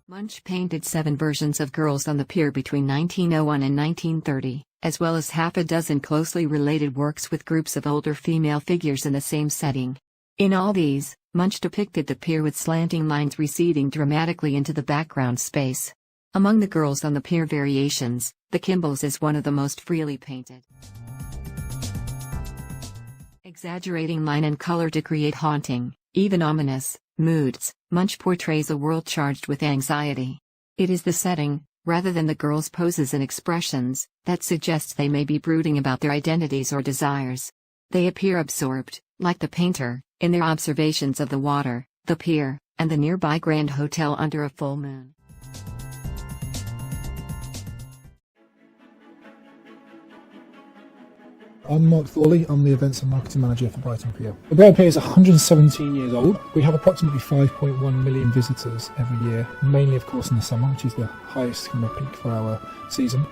Munch painted 7 versions of Girls on the Pier between 1901 and 1930, as well as half a dozen closely related works with groups of older female figures in the same setting. In all these, Munch depicted the pier with slanting lines receding dramatically into the background space. Among the Girls on the Pier variations, the Kimbell's is one of the most freely painted. Exaggerating line and color to create haunting, even ominous, moods, Munch portrays a world charged with anxiety. It is the setting, rather than the girls' poses and expressions, that suggests they may be brooding about their identities or desires. They appear absorbed, like the painter, in their observations of the water, the pier, and the nearby Grand Hotel under a full moon. I'm Mark Thorley, I'm the Events and Marketing Manager for Brighton Pier. The Boulevard Pier is 117 years old. We have approximately 5.1 million visitors every year, mainly of course in the summer, which is the highest kind of peak for our season.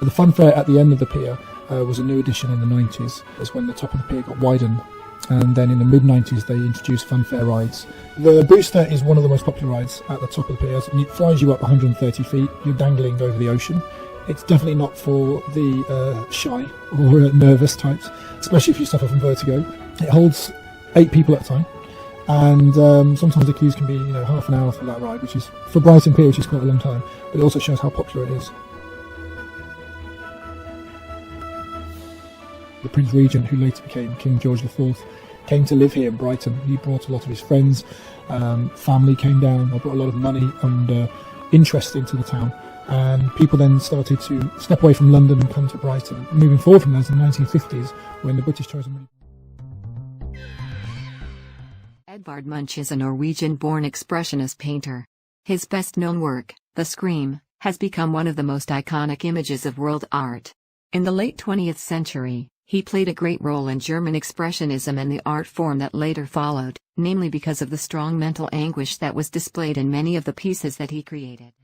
The fun fair at the end of the pier was a new addition in the 90s. That's when the top of the pier got widened, and then in the mid-90s they introduced fun fair rides. The booster is one of the most popular rides at the top of the pier. It flies you up 130 feet, you're dangling over the ocean. It's definitely not for the shy or nervous types, especially if you suffer from vertigo. It holds 8 people at a time, and sometimes the queues can be half an hour for that ride, which is, for Brighton Pier, which is quite a long time, but it also shows how popular it is. The Prince Regent, who later became King George IV, came to live here in Brighton. He brought a lot of his friends, family came down, they brought a lot of money and interest into the town. And people then started to step away from London and come to Brighton. Moving forward from that, in the 1950s, when the British tourism... Edvard Munch is a Norwegian-born expressionist painter. His best-known work, The Scream, has become one of the most iconic images of world art. In the late 20th century, he played a great role in German expressionism and the art form that later followed, namely because of the strong mental anguish that was displayed in many of the pieces that he created.